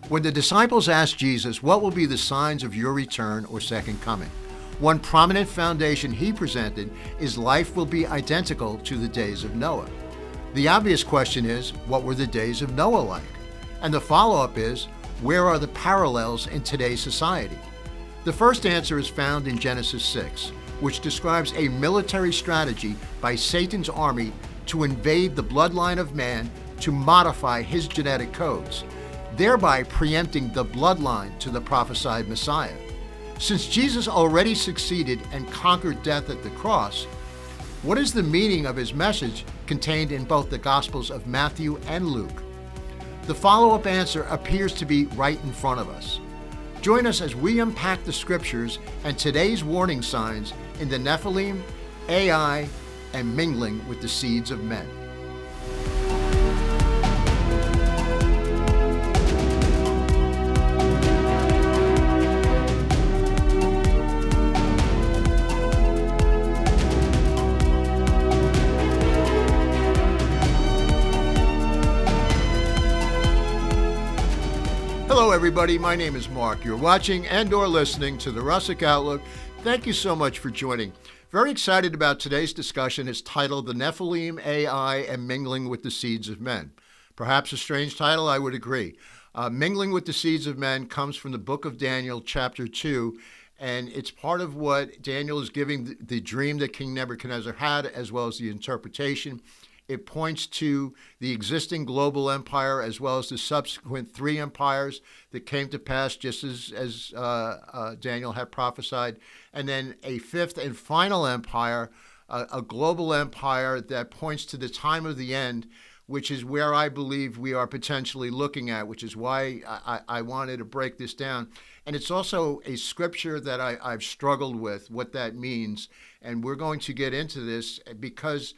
When the disciples asked Jesus, "What will be the signs of your return or second coming?" one prominent foundation he presented is life will be identical to the days of Noah. The obvious question is, what were the days of Noah like? And the follow-up is, where are the parallels in today's society? The first answer is found in Genesis 6, which describes a military strategy by Satan's army to invade the bloodline of man to modify his genetic codes, thereby preempting the bloodline to the prophesied Messiah. Since Jesus already succeeded and conquered death at the cross, what is the meaning of his message contained in both the Gospels of Matthew and Luke? The follow-up answer appears to be right in front of us. Join us as we unpack the scriptures and today's warning signs in the Nephilim, AI, and mingling with the seeds of men. Hello everybody, my name is Mark. You're watching and or listening to the Russick Outlook. Thank you so much for joining. Very excited about today's discussion. It's titled The Nephilim, AI, and Mingling with the Seeds of Men. Perhaps a strange title, I would agree. Mingling with the Seeds of Men comes from the book of Daniel, chapter 2, and it's part of what Daniel is giving the dream that King Nebuchadnezzar had, as well as the interpretation. It points to the existing global empire as well as the subsequent three empires that came to pass just as Daniel had prophesied. And then a fifth and final empire, a global empire that points to the time of the end, which is where I believe we are potentially looking at, which is why I wanted to break this down. And it's also a scripture that I've struggled with, what that means. And we're going to get into this because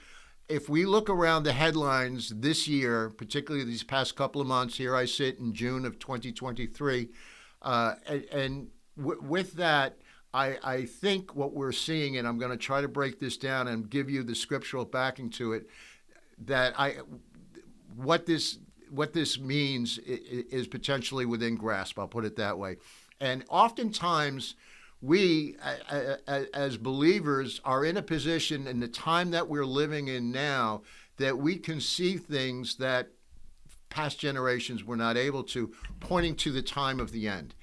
if we look around the headlines this year, particularly these past couple of months, here I sit in June of 2023, with that, I think what we're seeing, and I'm going to try to break this down and give you the scriptural backing to it, that what this means is potentially within grasp. I'll put it that way. And oftentimes, we, as believers, are in a position in the time that we're living in now that we can see things that past generations were not able to, pointing to the time of the end.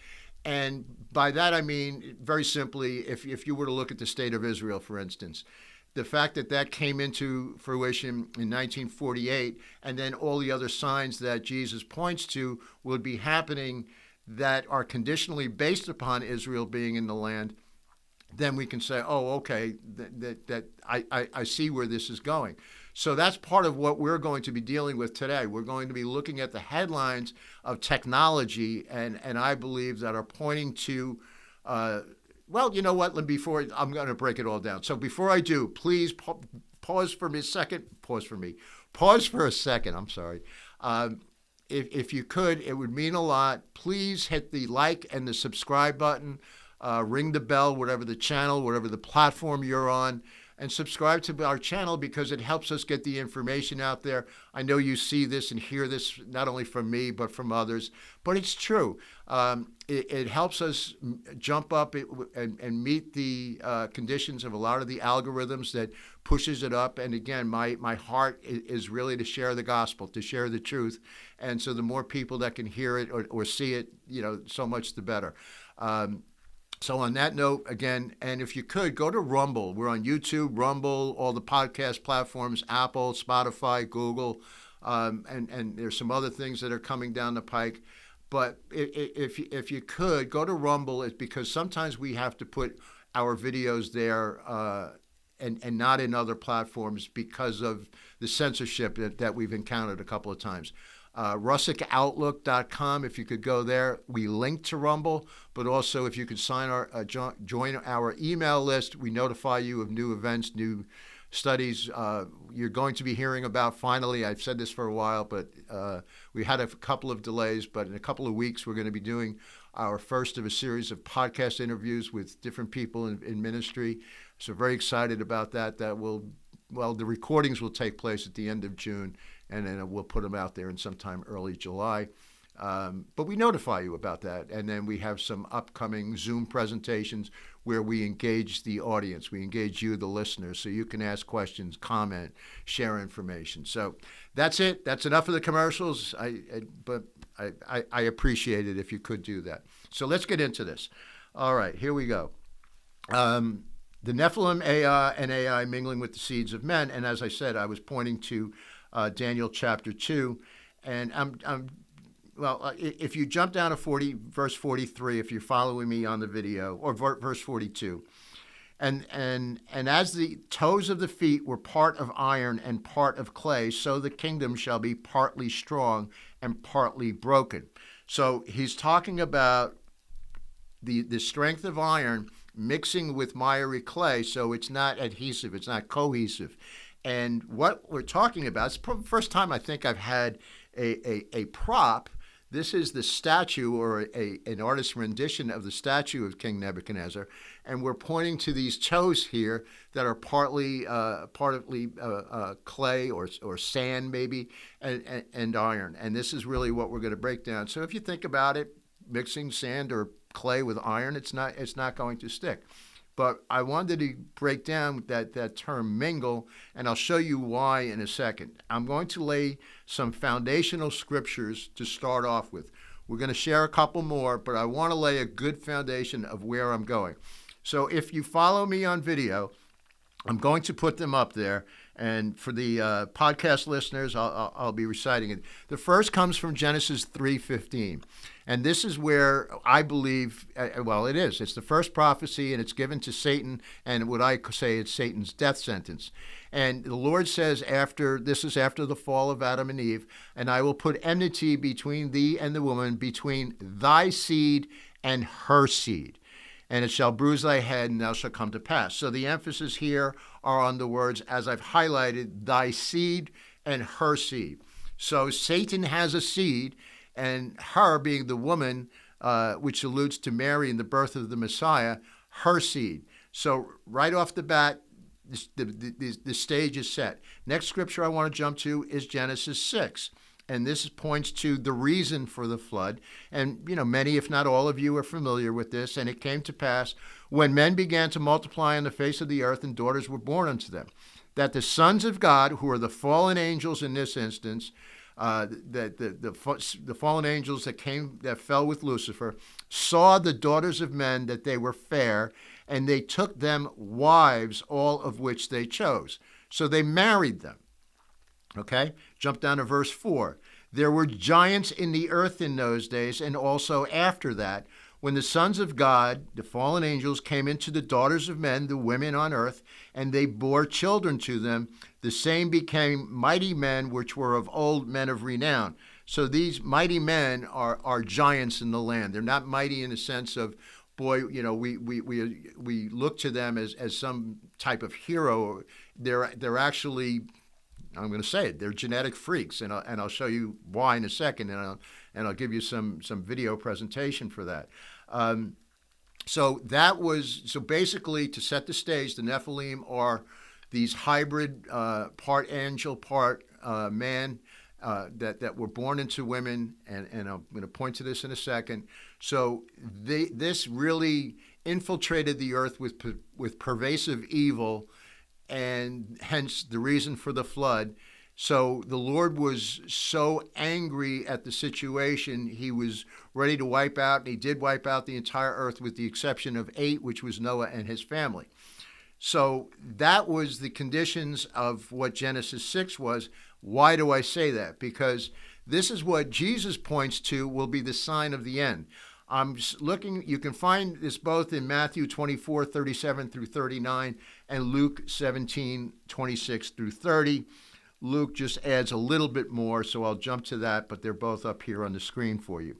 And by that I mean, very simply, if you were to look at the state of Israel, for instance, the fact that came into fruition in 1948, and then all the other signs that Jesus points to will be happening that are conditionally based upon Israel being in the land, then we can say, oh, okay, I see where this is going. So that's part of what we're going to be dealing with today. We're going to be looking at the headlines of technology, and I believe that are pointing to, well, you know what, before I'm going to break it all down. So before I do, please pause for a second, I'm sorry. If you could, it would mean a lot. Please hit the like and the subscribe button, ring the bell, whatever the channel, whatever the platform you're on, and subscribe to our channel because it helps us get the information out there. I know you see this and hear this not only from me, but from others, but it's true. It helps us jump up and meet the conditions of a lot of the algorithms that pushes it up. And again, my heart is really to share the gospel, to share the truth. And so the more people that can hear it or see it, so much the better. So on that note, again, and if you could, go to Rumble. We're on YouTube, Rumble, all the podcast platforms, Apple, Spotify, Google, and there's some other things that are coming down the pike. But if you could, go to Rumble. It's because sometimes we have to put our videos there and not in other platforms because of the censorship that we've encountered a couple of times. RussickOutlook.com, if you could go there. We link to Rumble, but also if you could join our email list, we notify you of new events, new studies you're going to be hearing about. Finally, I've said this for a while, but we had a couple of delays, but in a couple of weeks, we're going to be doing our first of a series of podcast interviews with different people in ministry. So very excited about that. The recordings will take place at the end of June, and then we'll put them out there in sometime early July. But we notify you about that. And then we have some upcoming Zoom presentations where we engage the audience. We engage you, the listeners, so you can ask questions, comment, share information. So that's it. That's enough of the commercials. But I appreciate it if you could do that. So let's get into this. All right, here we go. The Nephilim AI mingling with the seeds of men. And as I said, I was pointing to Daniel chapter 2. And if you jump down to verse 43, if you're following me on the video, or verse 42, and as the toes of the feet were part of iron and part of clay, so the kingdom shall be partly strong and partly broken. So he's talking about the strength of iron mixing with miry clay, so it's not adhesive, it's not cohesive. And what we're talking about, it's the first time I think I've had a prop. This is the statue, or an artist's rendition of the statue of King Nebuchadnezzar, and we're pointing to these toes here that are partly clay or sand maybe, and iron. And this is really what we're going to break down. So if you think about it, mixing sand or clay with iron, it's not going to stick. But I wanted to break down that term mingle, and I'll show you why in a second. I'm going to lay some foundational scriptures to start off with. We're going to share a couple more, but I want to lay a good foundation of where I'm going. So if you follow me on video, I'm going to put them up there. And for the podcast listeners, I'll be reciting it. The first comes from Genesis 3:15. And this is where I believe, it is. It's the first prophecy, and it's given to Satan, and what I say it's Satan's death sentence. And the Lord says this is after the fall of Adam and Eve, and I will put enmity between thee and the woman, between thy seed and her seed. And it shall bruise thy head, and thou shalt come to pass. So the emphasis here are on the words, as I've highlighted, thy seed and her seed. So Satan has a seed, and her being the woman, which alludes to Mary and the birth of the Messiah, her seed. So right off the bat, the stage is set. Next scripture I want to jump to is Genesis 6. And this points to the reason for the flood. And, many, if not all of you, are familiar with this. And it came to pass, when men began to multiply on the face of the earth, and daughters were born unto them, that the sons of God, who are the fallen angels in this instance, the fallen angels that fell with Lucifer, saw the daughters of men that they were fair, and they took them wives, all of which they chose. So they married them. Okay, jump down to verse 4. There were giants in the earth in those days, and also after that, when the sons of God, the fallen angels, came into the daughters of men, the women on earth, and they bore children to them, the same became mighty men, which were of old, men of renown. So these mighty men are giants in the land. They're not mighty in the sense of, boy, we look to them as some type of hero. They're actually, I'm going to say it, they're genetic freaks, and I'll show you why in a second, and I'll give you some video presentation for that. So basically, to set the stage, the Nephilim are these hybrid, part angel, part man, that were born into women, and I'm going to point to this in a second. So this really infiltrated the earth with pervasive evil, and hence the reason for the flood. So the Lord was so angry at the situation, he was ready to wipe out, and he did wipe out the entire earth with the exception of 8, which was Noah and his family. So that was the conditions of what Genesis 6 was. Why do I say that? Because this is what Jesus points to will be the sign of the end. I'm looking, you can find this both in Matthew 24:37 through 39 and Luke 17:26 through 30. Luke just adds a little bit more, so I'll jump to that, but they're both up here on the screen for you.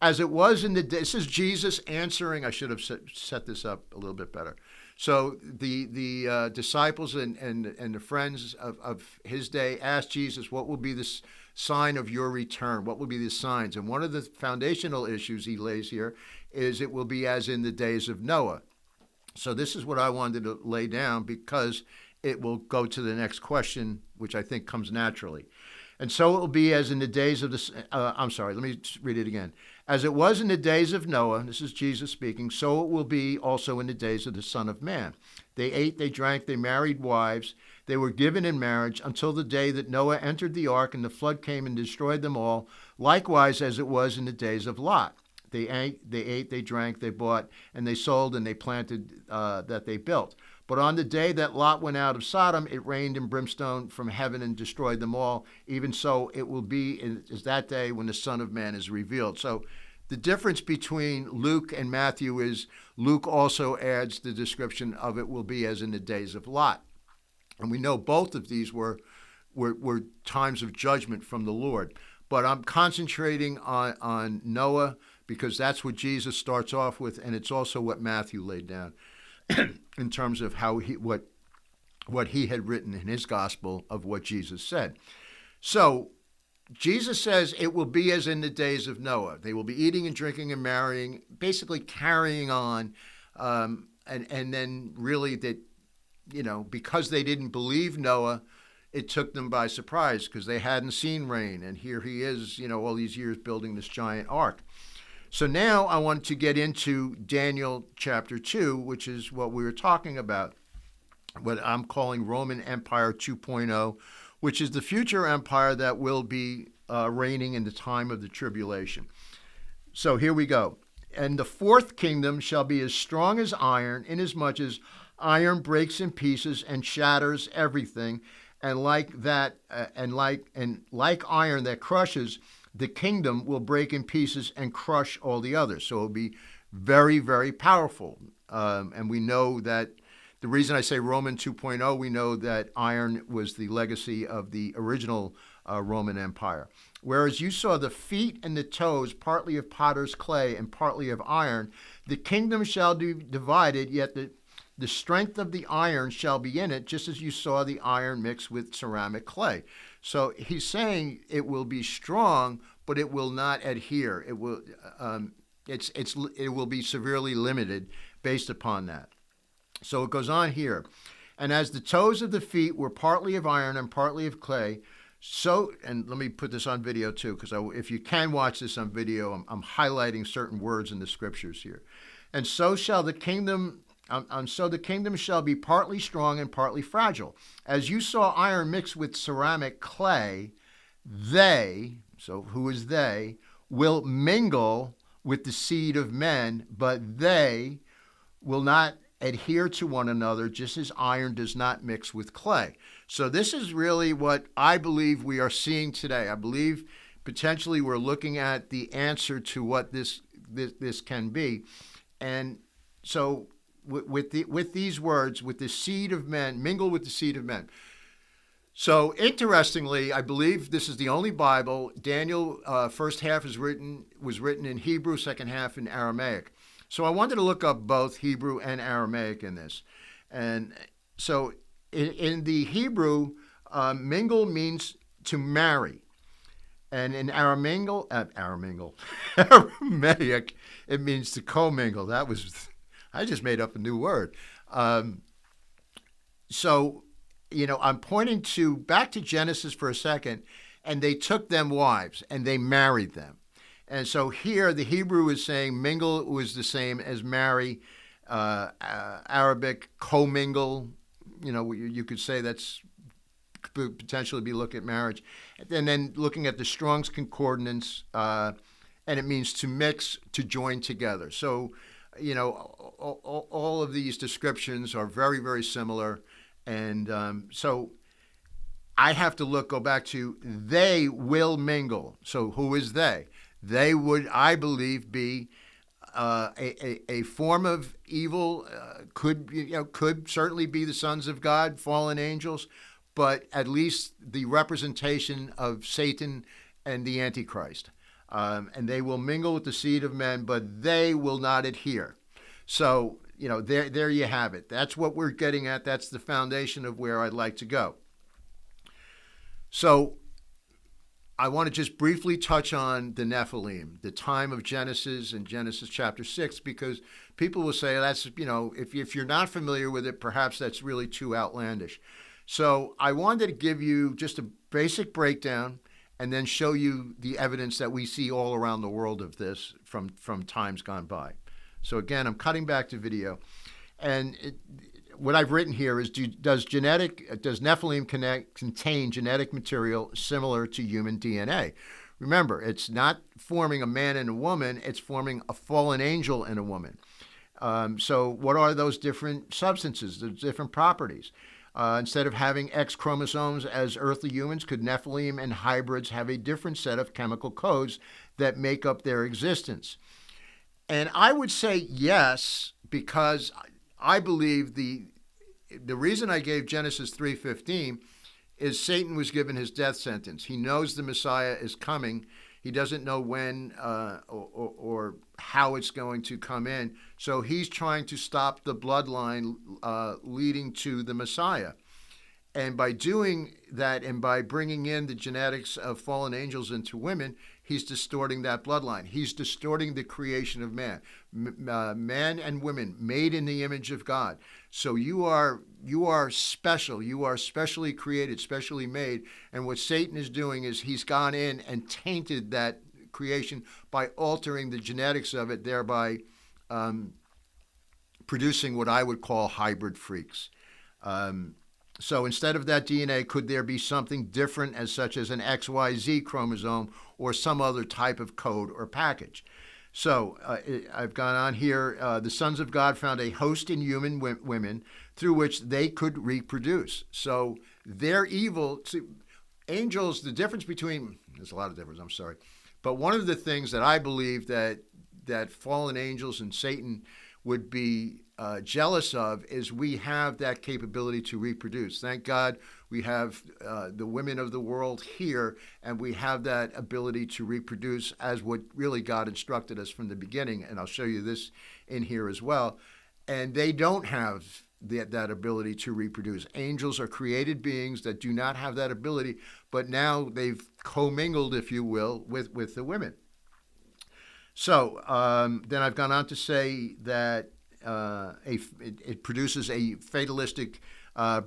As it was in this is Jesus answering, I should have set this up a little bit better. So the disciples and the friends of his day asked Jesus, what will be the sign of your return? What will be the signs? And one of the foundational issues he lays here is it will be as in the days of Noah. So this is what I wanted to lay down because it will go to the next question, which I think comes naturally. And so it will be as in the days of the, I'm sorry, let me read it again. As it was in the days of Noah, this is Jesus speaking, so it will be also in the days of the Son of Man. They ate, they drank, they married wives, they were given in marriage until the day that Noah entered the ark and the flood came and destroyed them all, likewise as it was in the days of Lot. They ate, they drank, they bought, and they sold, and they planted that they built. But on the day that Lot went out of Sodom, it rained in brimstone from heaven and destroyed them all. Even so, it will be is that day when the Son of Man is revealed. So the difference between Luke and Matthew is Luke also adds the description of it will be as in the days of Lot. And we know both of these were times of judgment from the Lord. But I'm concentrating on Noah because that's what Jesus starts off with, and it's also what Matthew laid down in terms of how what he had written in his gospel of what Jesus said. So Jesus says it will be as in the days of Noah. They will be eating and drinking and marrying, basically carrying on, and then really that, because they didn't believe Noah, it took them by surprise because they hadn't seen rain. And here he is, all these years building this giant ark. So now I want to get into Daniel chapter 2, which is what we were talking about, what I'm calling Roman Empire 2.0, which is the future empire that will be reigning in the time of the tribulation. So here we go. And the fourth kingdom shall be as strong as iron, inasmuch as iron breaks in pieces and shatters everything, and like iron that crushes, the kingdom will break in pieces and crush all the others. So it'll be very, very powerful. And we know that the reason I say Roman 2.0, we know that iron was the legacy of the original Roman Empire. Whereas you saw the feet and the toes, partly of potter's clay and partly of iron, the kingdom shall be divided, yet the strength of the iron shall be in it, just as you saw the iron mixed with ceramic clay. So he's saying it will be strong, but it will not adhere. It will it will be severely limited based upon that. So it goes on here. And as the toes of the feet were partly of iron and partly of clay, so, and let me put this on video too, because if you can watch this on video, I'm highlighting certain words in the scriptures here. And so shall the kingdom. So the kingdom shall be partly strong and partly fragile. As you saw iron mixed with ceramic clay, they, so who is they, will mingle with the seed of men, but they will not adhere to one another, just as iron does not mix with clay. So this is really what I believe we are seeing today. I believe potentially we're looking at the answer to what this can be. And so with these words, with the seed of men, mingle with the seed of men. So interestingly, I believe this is the only Bible. Daniel, first half was written in Hebrew, second half in Aramaic. So I wanted to look up both Hebrew and Aramaic in this. And so in the Hebrew, mingle means to marry. And in Aramaic, it means to commingle. I just made up a new word. So, I'm pointing back to Genesis for a second, and they took them wives and they married them. And so here the Hebrew is saying mingle was the same as marry. Arabic, commingle, you could say that's could potentially be looking at marriage. And then looking at the Strong's Concordance, and it means to mix, to join together. So, all of these descriptions are very, very similar. And so I have to go back to they will mingle. So who is they? They would, I believe, be a form of evil, could certainly be the sons of God, fallen angels, but at least the representation of Satan and the Antichrist. And they will mingle with the seed of men, but they will not adhere. So, there you have it. That's what we're getting at. That's the foundation of where I'd like to go. So I want to just briefly touch on the Nephilim, the time of Genesis and Genesis chapter 6, because people will say that's, if you're not familiar with it, perhaps that's really too outlandish. So I wanted to give you just a basic breakdown and then show you the evidence that we see all around the world of this from times gone by. So again, I'm cutting back to video, and what I've written here is: does Nephilim contain genetic material similar to human DNA? Remember, it's not forming a man and a woman; it's forming a fallen angel and a woman. So, what are those different substances? The different properties. Instead of having X chromosomes as earthly humans, could Nephilim and hybrids have a different set of chemical codes that make up their existence? And I would say yes, because I believe the reason I gave Genesis 3:15 is Satan was given his death sentence. He knows the Messiah is coming. He doesn't know when or how it's going to come in. So he's trying to stop the bloodline leading to the Messiah. And by doing that and by bringing in the genetics of fallen angels into women, he's distorting that bloodline. He's distorting the creation of man. Man and women made in the image of God. So you are special. You are specially created, specially made. And what Satan is doing is he's gone in and tainted that creation by altering the genetics of it, thereby producing what I would call hybrid freaks. So instead of that DNA, could there be something different, as such as an XYZ chromosome or some other type of code or package? So I've gone on here. The sons of God found a host in human women through which they could reproduce. So they're evil. See, angels, the difference between, there's a lot of difference, I'm sorry. But one of the things that I believe that fallen angels and Satan would be jealous of is we have that capability to reproduce. Thank God we have the women of the world here, and we have that ability to reproduce as what really God instructed us from the beginning. And I'll show you this in here as well. And they don't have that ability to reproduce. Angels are created beings that do not have that ability, but now they've commingled, if you will, with the women. So then I've gone on to say that it produces a fatalistic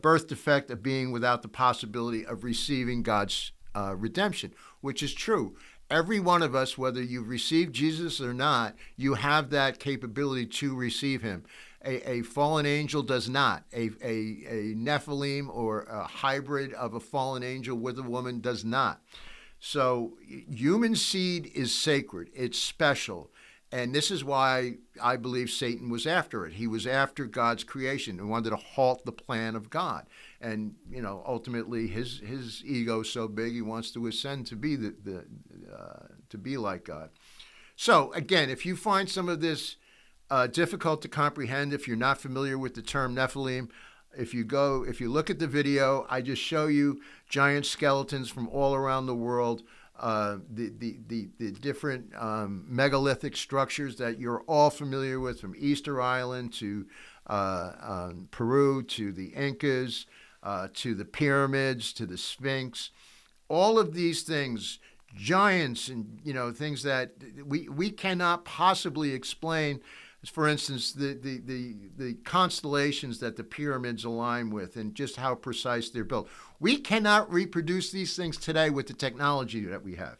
birth defect of being without the possibility of receiving God's redemption, which is true. Every one of us, whether you've received Jesus or not, you have that capability to receive him. A fallen angel does not. A Nephilim or a hybrid of a fallen angel with a woman does not. So human seed is sacred. It's special. And this is why I believe Satan was after it. He was after God's creation and wanted to halt the plan of God. And, ultimately his ego is so big, he wants to ascend to be to be like God. So again, if you find some of this difficult to comprehend, if you're not familiar with the term Nephilim, if you look at the video, I just show you giant skeletons from all around the world. The different megalithic structures that you're all familiar with, from Easter Island to Peru, to the Incas, to the pyramids, to the Sphinx. All of these things, giants, and things that we cannot possibly explain. For instance, the constellations that the pyramids align with, and just how precise they're built. We cannot reproduce these things today with the technology that we have.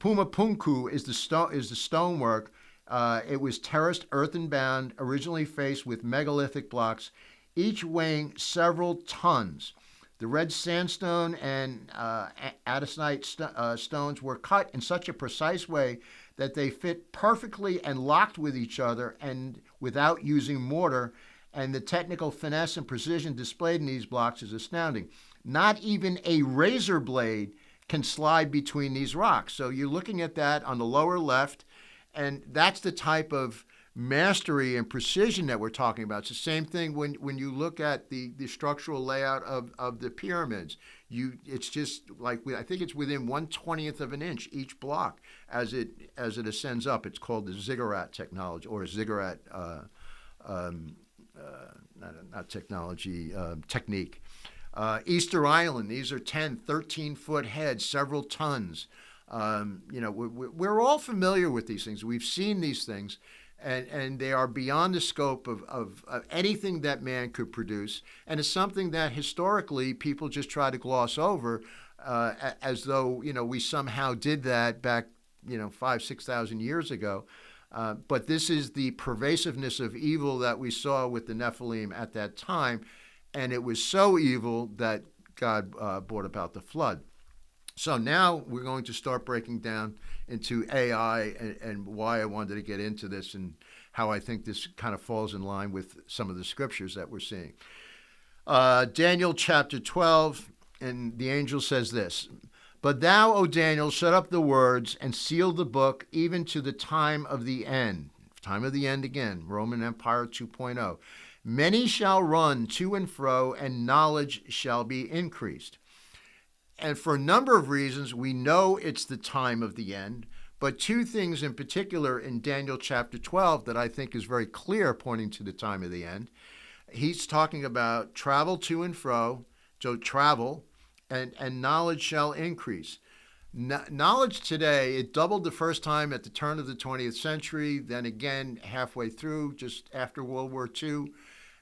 Pumapunku is the stonework. It was terraced, earthen bound, originally faced with megalithic blocks, each weighing several tons. The red sandstone and andesite stones were cut in such a precise way that they fit perfectly and locked with each other and without using mortar, and the technical finesse and precision displayed in these blocks is astounding. Not even a razor blade can slide between these rocks. So you're looking at that on the lower left, and that's the type of mastery and precision that we're talking about. It's the same thing when you look at the structural layout of the pyramids. It's just like, I think it's within 1/20th of an inch each block as it ascends up. It's called the ziggurat technology, or ziggurat technique. Easter Island, these are 10, 13-foot heads, several tons. We're all familiar with these things. We've seen these things. And they are beyond the scope of anything that man could produce. And it's something that historically people just try to gloss over as though, we somehow did that back, 5,000, 6,000 years ago. But this is the pervasiveness of evil that we saw with the Nephilim at that time. And it was so evil that God brought about the flood. So now we're going to start breaking down into AI and why I wanted to get into this and how I think this kind of falls in line with some of the scriptures that we're seeing. Daniel chapter 12, and the angel says this, "But thou, O Daniel, shut up the words and seal the book even to the time of the end." Time of the end again, Roman Empire 2.0. "Many shall run to and fro, and knowledge shall be increased." And for a number of reasons, we know it's the time of the end. But two things in particular in Daniel chapter 12 that I think is very clear pointing to the time of the end. He's talking about travel to and fro, so travel, and knowledge shall increase. Knowledge today, it doubled the first time at the turn of the 20th century, then again halfway through, just after World War II,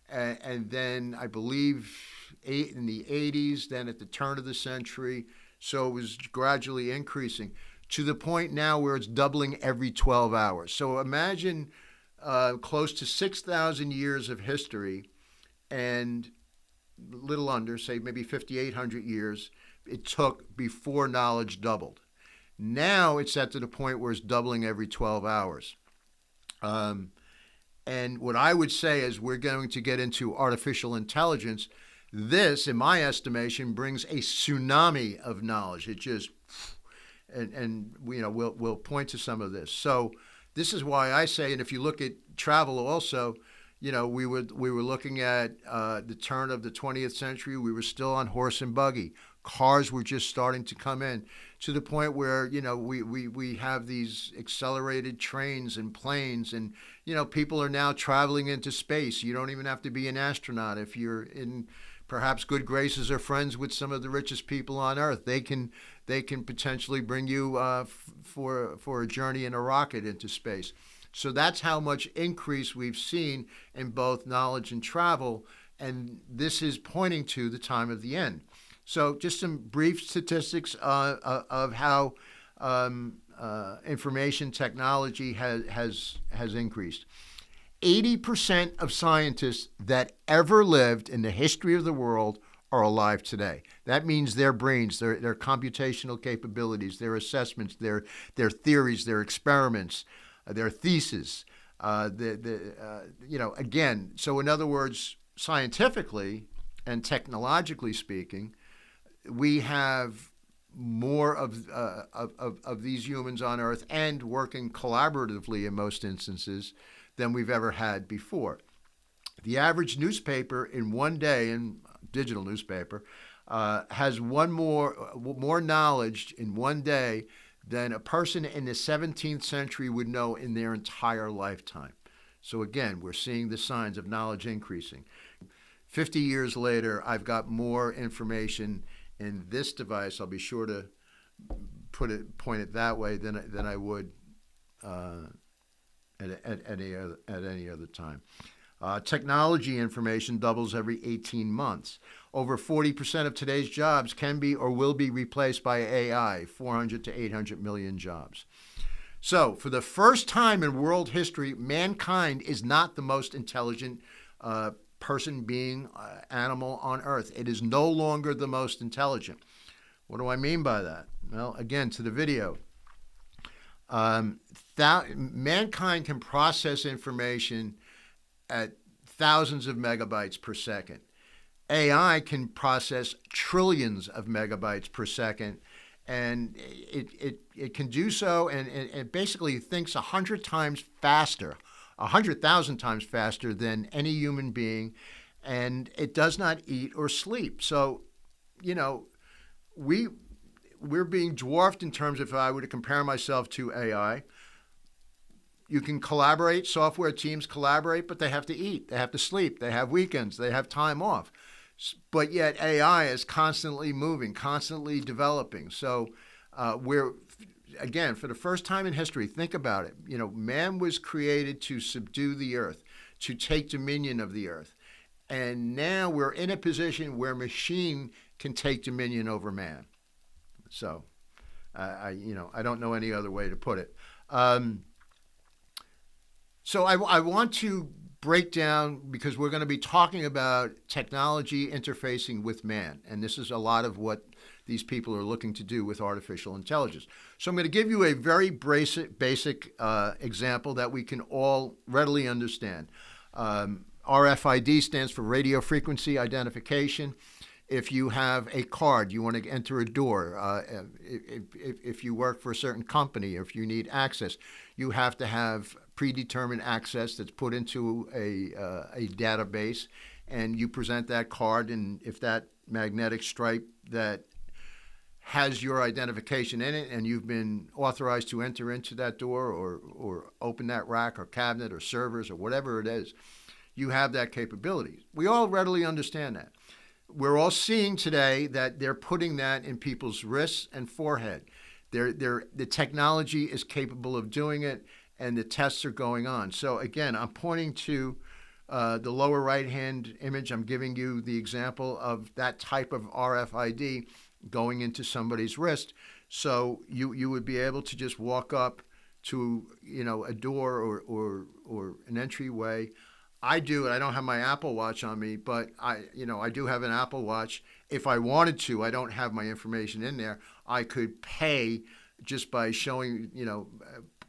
and then I believe in the 80s, then at the turn of the century. So it was gradually increasing to the point now where it's doubling every 12 hours. So imagine close to 6,000 years of history and little under, say maybe 5,800 years it took before knowledge doubled. Now it's at to the point where it's doubling every 12 hours. And what I would say is we're going to get into artificial intelligence. This, in my estimation, brings a tsunami of knowledge. It just, and we'll point to some of this. So this is why I say, and if you look at travel also, we were looking at the turn of the 20th century. We were still on horse and buggy. Cars were just starting to come in to the point where, we have these accelerated trains and planes, and, people are now traveling into space. You don't even have to be an astronaut. If you're in perhaps good graces or friends with some of the richest people on earth, they can potentially bring you for a journey in a rocket into space. So that's how much increase we've seen in both knowledge and travel, and this is pointing to the time of the end. So just some brief statistics of how information technology has increased. 80% of scientists that ever lived in the history of the world are alive today. That means their brains, their computational capabilities, their assessments, their theories, their experiments, their thesis. Again, so in other words, scientifically and technologically speaking, we have more of these humans on Earth and working collaboratively in most instances than we've ever had before. The average newspaper in one day, in digital newspaper, has more knowledge in one day than a person in the 17th century would know in their entire lifetime. So again, we're seeing the signs of knowledge increasing. 50 years later, I've got more information in this device. I'll be sure to point it that way than I would at any other time. Technology information doubles every 18 months. Over 40% of today's jobs can be or will be replaced by AI, 400 to 800 million jobs. So, for the first time in world history, mankind is not the most intelligent person, being, animal on Earth. It is no longer the most intelligent. What do I mean by that? Well, again, to the video. Mankind can process information at thousands of megabytes per second. AI can process trillions of megabytes per second, and it can do so, and it basically thinks 100 times faster, 100,000 times faster than any human being, and it does not eat or sleep. So, we're being dwarfed in terms of, if I were to compare myself to AI. You can collaborate, software teams collaborate, but they have to eat, they have to sleep, they have weekends, they have time off. But yet AI is constantly moving, constantly developing. So we're, again, for the first time in history, think about it. Man was created to subdue the earth, to take dominion of the earth. And now we're in a position where machine can take dominion over man. So, I don't know any other way to put it. So I want to break down, because we're going to be talking about technology interfacing with man, and this is a lot of what these people are looking to do with artificial intelligence. So I'm going to give you a very basic example that we can all readily understand. RFID stands for radio frequency identification. If you have a card, you want to enter a door, if you work for a certain company, or if you need access, you have to have predetermined access that's put into a database, and you present that card, and if that magnetic stripe that has your identification in it and you've been authorized to enter into that door or open that rack or cabinet or servers or whatever it is, you have that capability. We all readily understand that. We're all seeing today that they're putting that in people's wrists and forehead. The technology is capable of doing it, and the tests are going on. So again, I'm pointing to the lower right-hand image. I'm giving you the example of that type of RFID going into somebody's wrist. So you would be able to just walk up to a door or an entryway. I do, and I don't have my Apple Watch on me, but I do have an Apple Watch. If I wanted to, I don't have my information in there. I could pay just by showing,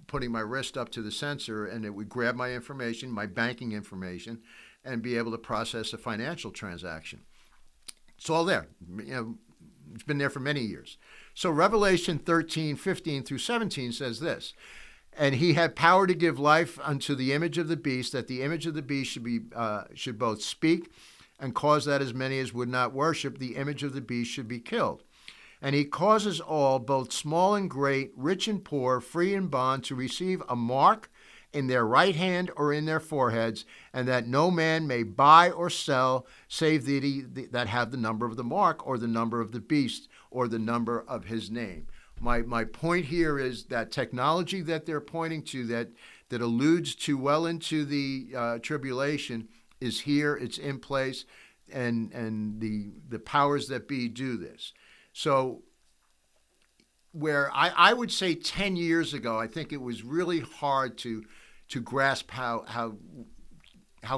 putting my wrist up to the sensor, and it would grab my information, my banking information, and be able to process a financial transaction. It's all there. It's been there for many years. So Revelation 13:15 through 17 says this: "And he had power to give life unto the image of the beast, that the image of the beast should both speak and cause that as many as would not worship the image of the beast should be killed. And he causes all, both small and great, rich and poor, free and bond, to receive a mark in their right hand or in their foreheads, and that no man may buy or sell save that have the number of the mark, or the number of the beast, or the number of his name." My point here is that technology that they're pointing to that alludes to well into the tribulation is here, it's in place, and the powers that be do this. So where I would say 10 years ago, I think it was really hard to grasp how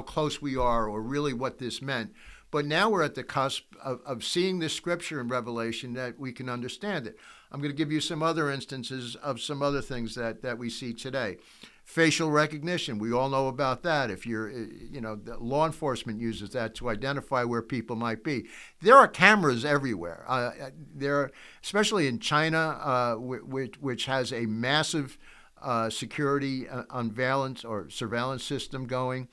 close we are, or really what this meant. But now we're at the cusp of seeing this scripture in Revelation that we can understand it. I'm going to give you some other instances of some other things that we see today. Facial recognition, we all know about that. If you're, law enforcement uses that to identify where people might be. There are cameras everywhere. Especially in China, which has a massive security surveillance system going.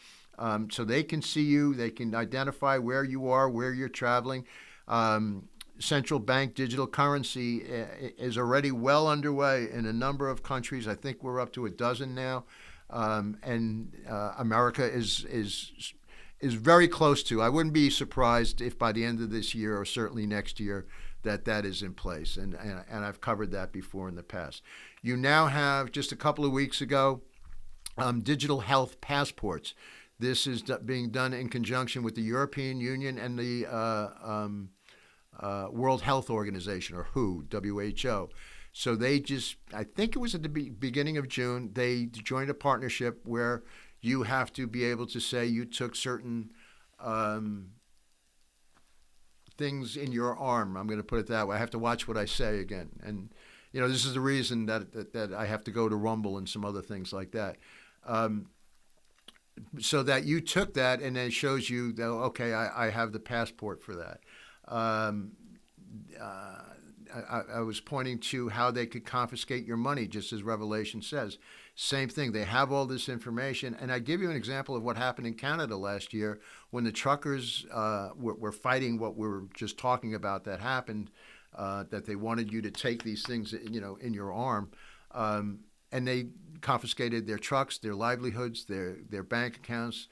So they can see you, they can identify where you are, where you're traveling. Central bank digital currency is already well underway in a number of countries. I think we're up to a dozen now, and America is very close to. I wouldn't be surprised if by the end of this year, or certainly next year, that is in place. And I've covered that before in the past. You now have, just a couple of weeks ago, digital health passports. This is being done in conjunction with the European Union and the World Health Organization, or WHO. So they I think it was at the beginning of June, they joined a partnership where you have to be able to say you took certain things in your arm. I'm going to put it that way. I have to watch what I say again. And, this is the reason that I have to go to Rumble and some other things like that. So that you took that, and then it shows you that, okay, I have the passport for that. I was pointing to how they could confiscate your money, just as Revelation says. Same thing. They have all this information. And I give you an example of what happened in Canada last year when the truckers were fighting what we were just talking about that happened, that they wanted you to take these things, in your arm. And they confiscated their trucks, their livelihoods, their bank accounts.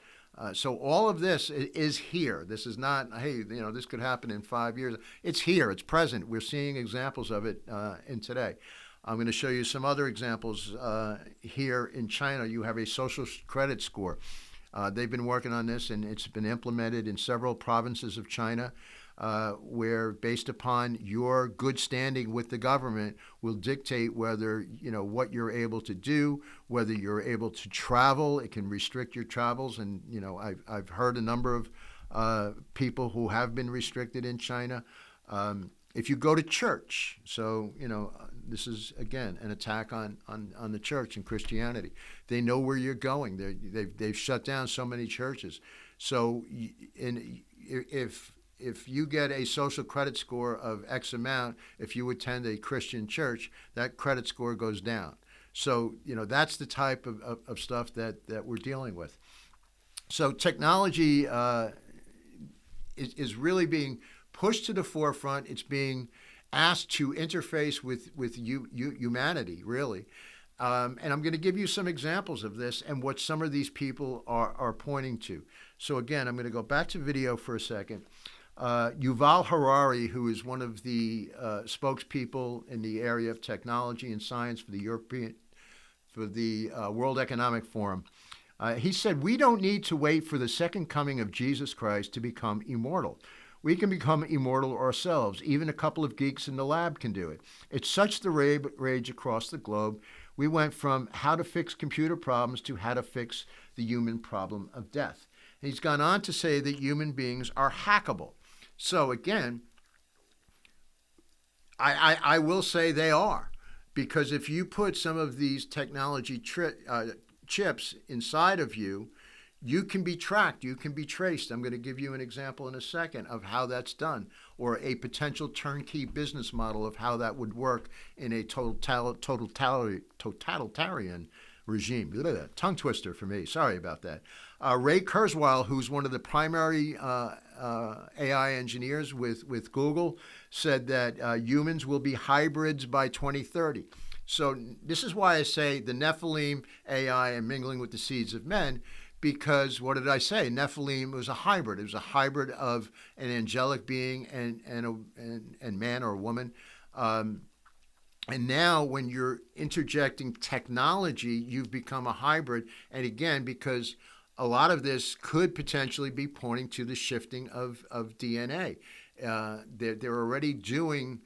So all of this is here. This is not, hey, this could happen in 5 years. It's here. It's present. We're seeing examples of it in today. I'm going to show you some other examples here in China. You have a social credit score. They've been working on this, and it's been implemented in several provinces of China. where based upon your good standing with the government will dictate whether, what you're able to do, whether you're able to travel. It can restrict your travels. And, I've heard a number of people who have been restricted in China. If you go to church, so, this is, again, an attack on the church and Christianity. They know where you're going. They've shut down so many churches. So if you get a social credit score of X amount, if you attend a Christian church, that credit score goes down. So, that's the type of stuff that we're dealing with. So technology is really being pushed to the forefront. It's being asked to interface with humanity, really. And I'm going to give you some examples of this and what some of these people are pointing to. So again, I'm going to go back to video for a second. Yuval Harari, who is one of the spokespeople in the area of technology and science for the World Economic Forum, he said, "We don't need to wait for the second coming of Jesus Christ to become immortal. We can become immortal ourselves. Even a couple of geeks in the lab can do it. It's such the rage across the globe. We went from how to fix computer problems to how to fix the human problem of death." And he's gone on to say that human beings are hackable. So again, I will say they are, because if you put some of these technology chips inside of you, you can be tracked, you can be traced. I'm going to give you an example in a second of how that's done, or a potential turnkey business model of how that would work in a totalitarian regime. Tongue twister for me. Sorry about that. Ray Kurzweil, who's one of the primary AI engineers with Google, said that humans will be hybrids by 2030. So this is why I say the Nephilim AI and mingling with the seeds of men, because what did I say? Nephilim was a hybrid. It was a hybrid of an angelic being and man or woman. And now when you're interjecting technology, you've become a hybrid. And again, because a lot of this could potentially be pointing to the shifting of DNA. They're already doing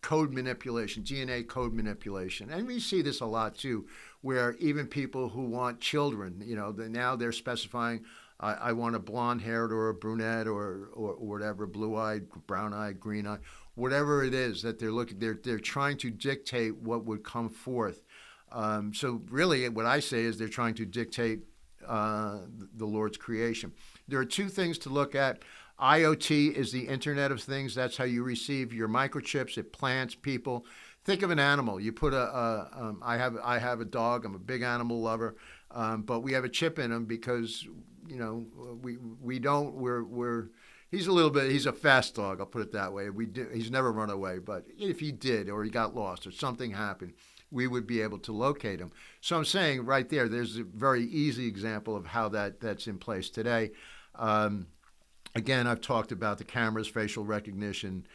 code manipulation, DNA code manipulation. And we see this a lot too, where even people who want children, now they're specifying, I want a blonde-haired or a brunette or whatever, blue-eyed, brown-eyed, green-eyed, whatever it is that they're looking, they're trying to dictate what would come forth. So really what I say is they're trying to dictate the Lord's creation. There are two things to look at. IoT is the Internet of Things. That's how you receive your microchips. It plants people. Think of an animal. You put I have a dog. I'm a big animal lover, but we have a chip in him because he's a fast dog. I'll put it that way. He's never run away, but if he did, or he got lost, or something happened, we would be able to locate him. So I'm saying right there's a very easy example of how that's in place today. Again, I've talked about the cameras, facial recognition,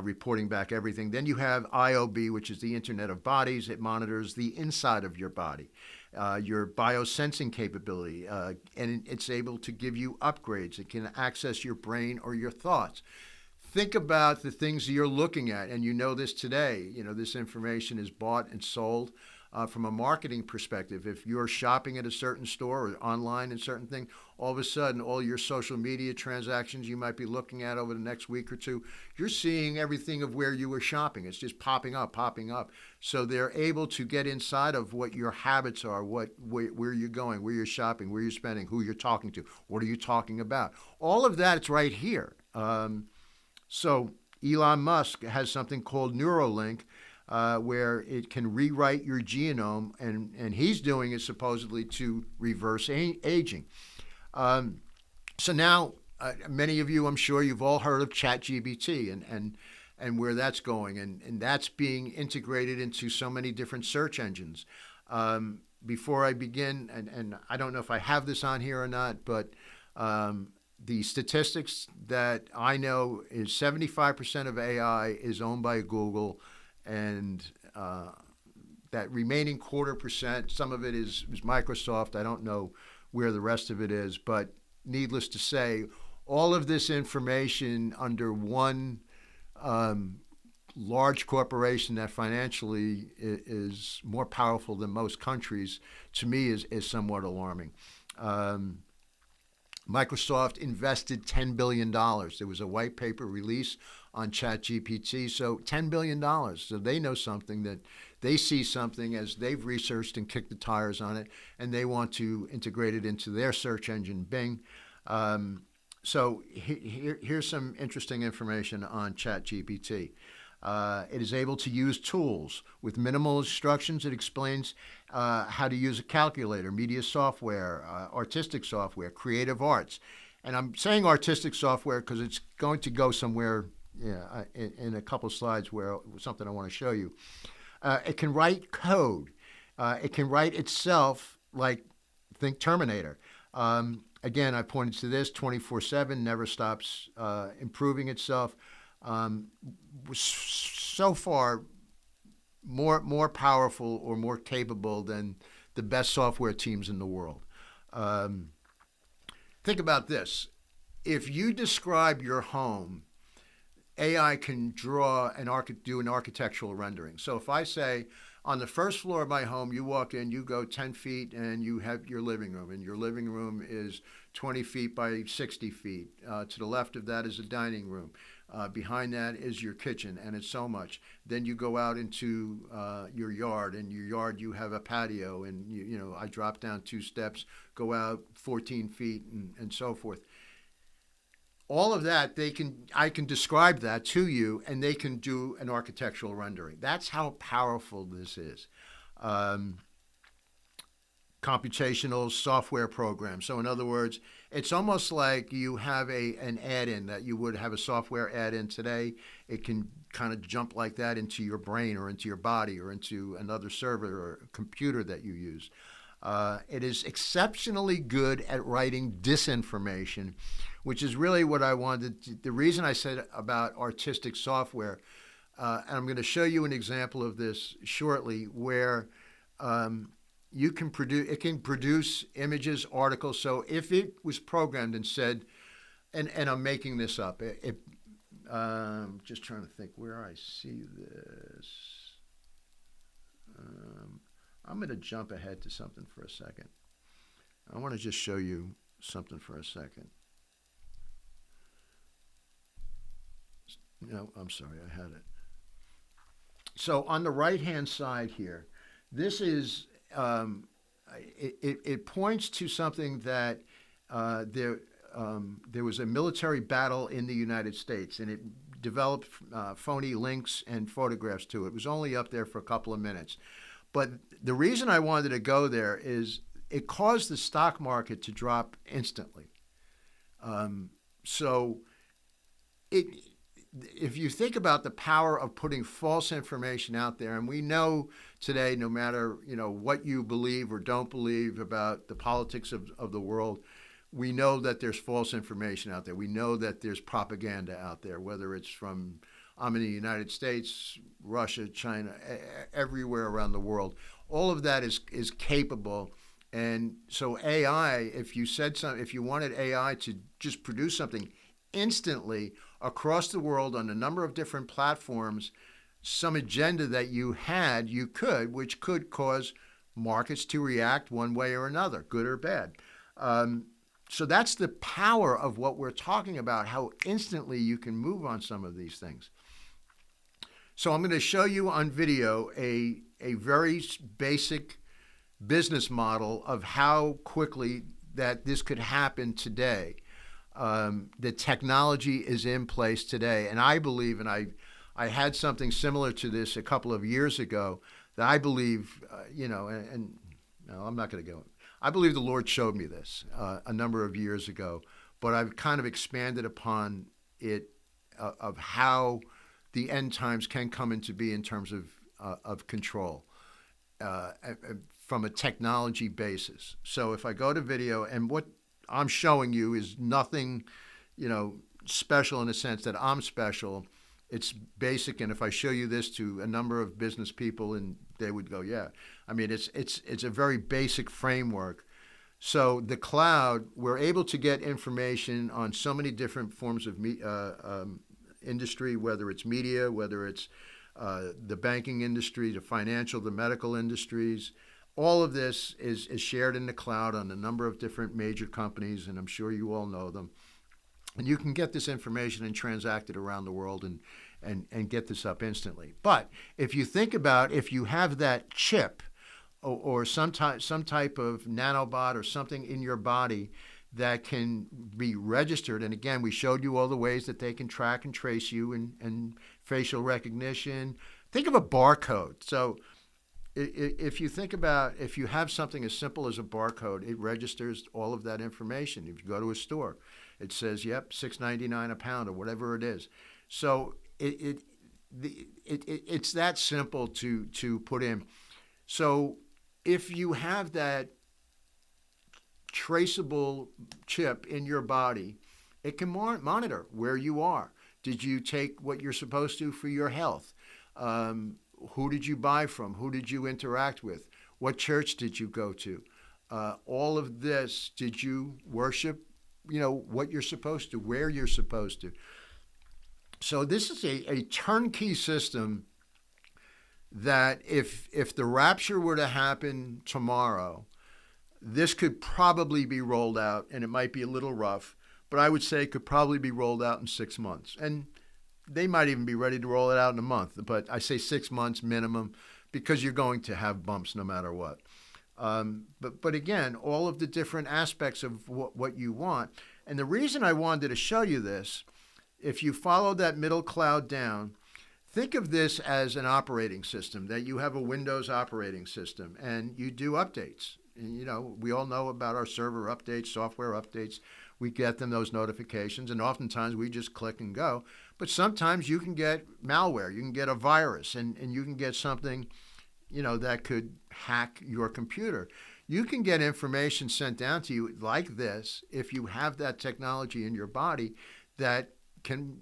reporting back everything. Then you have IOB, which is the Internet of Bodies. It monitors the inside of your body, your biosensing capability, and it's able to give you upgrades. It can access your brain or your thoughts. Think about the things you're looking at, and you know this today. This information is bought and sold. From a marketing perspective, if you're shopping at a certain store or online in certain thing, all of a sudden, all your social media transactions you might be looking at over the next week or two, you're seeing everything of where you were shopping. It's just popping up. So they're able to get inside of what your habits are, where you're going, where you're shopping, where you're spending, who you're talking to, what are you talking about. All of that, it's right here. So Elon Musk has something called Neuralink, where it can rewrite your genome, and he's doing it supposedly to reverse aging. So now, many of you, I'm sure you've all heard of ChatGPT and where that's going, and that's being integrated into so many different search engines. Before I begin, and I don't know if I have this on here or not, but the statistics that I know is 75% of AI is owned by Google, and that remaining 25%, some of it is Microsoft. I don't know where the rest of it is, but needless to say, all of this information under one large corporation that financially is more powerful than most countries, to me, is somewhat alarming. Microsoft invested $10 billion. There was a white paper release on ChatGPT, so $10 billion. So they know something, that they see something as they've researched and kicked the tires on it, and they want to integrate it into their search engine, Bing. So here's some interesting information on ChatGPT. It is able to use tools with minimal instructions. It explains how to use a calculator, media software, artistic software, creative arts. And I'm saying artistic software because it's going to go somewhere in a couple slides where something I want to show you. It can write code. It can write itself, like, think Terminator. Again, I pointed to this 24/7, never stops improving itself. So far, more powerful or more capable than the best software teams in the world. Think about this. If you describe your home, AI can do an architectural rendering. So if I say, on the first floor of my home, you walk in, you go 10 feet, and you have your living room, and your living room is 20 feet by 60 feet. To the left of that is a dining room. Behind that is your kitchen, and it's so much. Then you go out into your yard. In your yard, you have a patio, and I drop down 2 steps, go out 14 feet, and so forth. All of that, I can describe that to you, and they can do an architectural rendering. That's how powerful this is. Computational software program. So in other words, it's almost like you have an add-in that you would have a software add-in today. It can kind of jump like that into your brain or into your body or into another server or computer that you use. It is exceptionally good at writing disinformation, which is really what I wanted. The reason I said about artistic software, and I'm going to show you an example of this shortly, where it can produce images, articles. So if it was programmed and said, and I'm making this up, just trying to think where I see this. I'm going to jump ahead to something for a second. I want to just show you something for a second. No, I'm sorry, I had it. So on the right-hand side here, this is, it points to something that there was a military battle in the United States, and it developed phony links and photographs to it. It was only up there for a couple of minutes. But the reason I wanted to go there is it caused the stock market to drop instantly. If you think about the power of putting false information out there, and we know today, no matter what you believe or don't believe about the politics of the world, we know that there's false information out there. We know that there's propaganda out there, whether it's from I'm in the United States, Russia, China, everywhere around the world. All of that is capable. And so AI, if you wanted AI to just produce something instantly across the world on a number of different platforms, some agenda that you had, which could cause markets to react one way or another, good or bad. So that's the power of what we're talking about, how instantly you can move on some of these things. So I'm going to show you on video a very basic business model of how quickly that this could happen today. The technology is in place today. And I believe, and I had something similar to this a couple of years ago, that I believe, no, I'm not going to go. I believe the Lord showed me this a number of years ago, but I've kind of expanded upon it of how the end times can come into be in terms of control from a technology basis. So if I go to video, and what I'm showing you is nothing, special in the sense that I'm special. It's basic, and if I show you this to a number of business people, and they would go, yeah. I mean, it's a very basic framework So the cloud, we're able to get information on so many different forms of industry, whether it's media, whether it's the banking industry, the financial, the medical industries. All of this is shared in the cloud on a number of different major companies, and I'm sure you all know them. And you can get this information and transact it around the world and get this up instantly. But if you think about if you have that chip or some type of nanobot or something in your body that can be registered, and again, we showed you all the ways that they can track and trace you and facial recognition. Think of a barcode. So if you think about if you have something as simple as a barcode, it registers all of that information. If you go to a store, it says, yep, $6.99 a pound or whatever it is. So it's that simple to put in. So if you have that traceable chip in your body, it can monitor where you are. Did you take what you're supposed to for your health? Who did you buy from? Who did you interact with? What church did you go to? All of this, did you worship, what you're supposed to, where you're supposed to? So this is a turnkey system that if the rapture were to happen tomorrow, this could probably be rolled out, and it might be a little rough, but I would say it could probably be rolled out in 6 months. And they might even be ready to roll it out in a month, but I say 6 months minimum because you're going to have bumps no matter what. But again, all of the different aspects of what you want. And the reason I wanted to show you this, if you follow that middle cloud down, think of this as an operating system, that you have a Windows operating system and you do updates. And, we all know about our server updates, software updates. We get them, those notifications, and oftentimes we just click and go. But sometimes you can get malware, you can get a virus, and you can get something, that could hack your computer. You can get information sent down to you like this if you have that technology in your body that can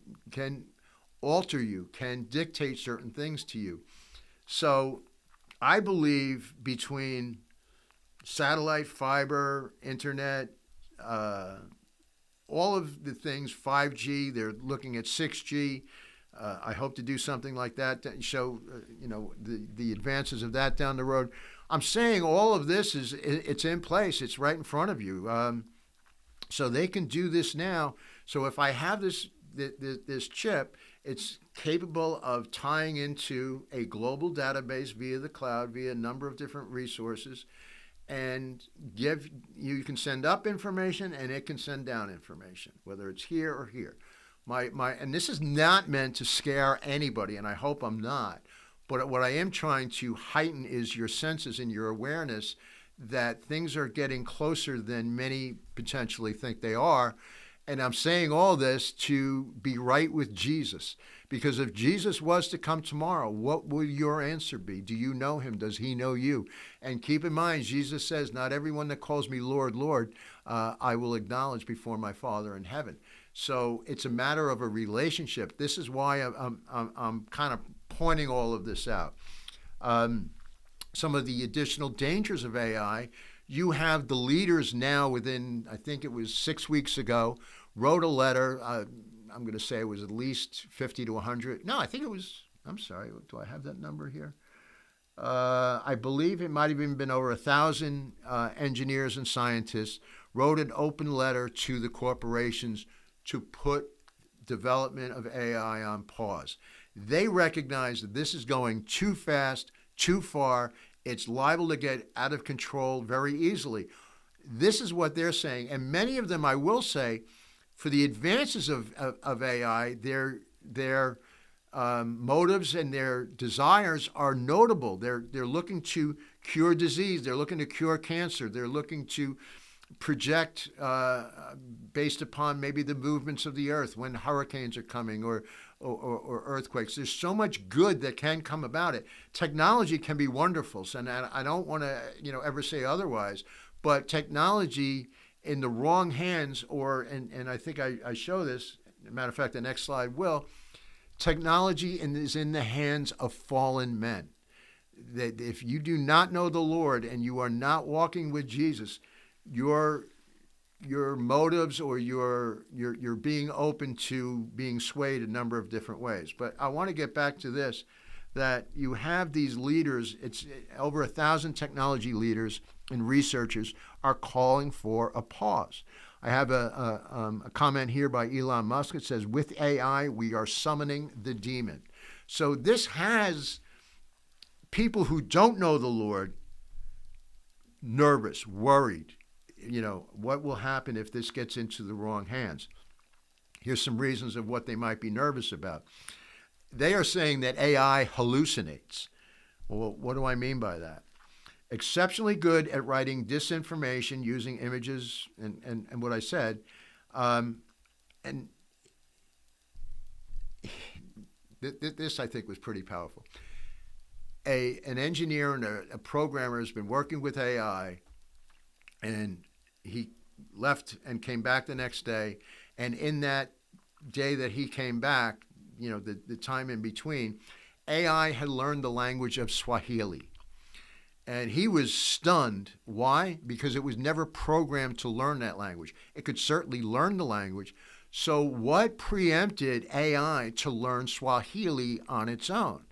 alter you, can dictate certain things to you. So I believe between satellite, fiber, internet, all of the things, 5G, they're looking at 6G. I hope to do something like that to show, the advances of that down the road. I'm saying all of this it's in place. It's right in front of you. So they can do this now. So if I have this chip, it's capable of tying into a global database via the cloud, via a number of different resources, and you can send up information and it can send down information, whether it's here or here. And this is not meant to scare anybody, and I hope I'm not. But what I am trying to heighten is your senses and your awareness that things are getting closer than many potentially think they are. And I'm saying all this to be right with Jesus. Because if Jesus was to come tomorrow, what would your answer be? Do you know him? Does he know you? And keep in mind, Jesus says, not everyone that calls me Lord, Lord, I will acknowledge before my Father in heaven. So it's a matter of a relationship. This is why I'm kind of pointing all of this out. Some of the additional dangers of AI, you have the leaders now within, I think it was 6 weeks ago, wrote a letter. I'm going to say it was at least 50 to 100. No, I think it was, I'm sorry, do I have that number here? I believe it might have even been over 1,000 engineers and scientists wrote an open letter to the corporations to put development of AI on pause. They recognize that this is going too fast, too far. It's liable to get out of control very easily. This is what they're saying. And many of them, I will say, for the advances of AI, their motives and their desires are notable. They're looking to cure disease. They're looking to cure cancer. They're looking to project based upon maybe the movements of the earth when hurricanes are coming or earthquakes. There's so much good that can come about it. Technology can be wonderful, and I don't want to ever say otherwise. But technology in the wrong hands, and I think I show this. As a matter of fact, the next slide will. Technology is in the hands of fallen men. That if you do not know the Lord and you are not walking with Jesus, your motives, or you're being open to being swayed a number of different ways. But I want to get back to this, that you have these leaders. It's over 1,000 technology leaders and researchers are calling for a pause. I have a comment here by Elon Musk. It says, with AI, we are summoning the demon. So this has people who don't know the Lord nervous, worried. What will happen if this gets into the wrong hands? Here's some reasons of what they might be nervous about. They are saying that AI hallucinates. Well, what do I mean by that? Exceptionally good at writing disinformation using images and what I said. And this, I think, was pretty powerful. An engineer and a programmer has been working with AI, and he left and came back the next day. And in that day that he came back, the time in between, AI had learned the language of Swahili. And he was stunned. Why? Because it was never programmed to learn that language. It could certainly learn the language. So what preempted AI to learn Swahili on its own?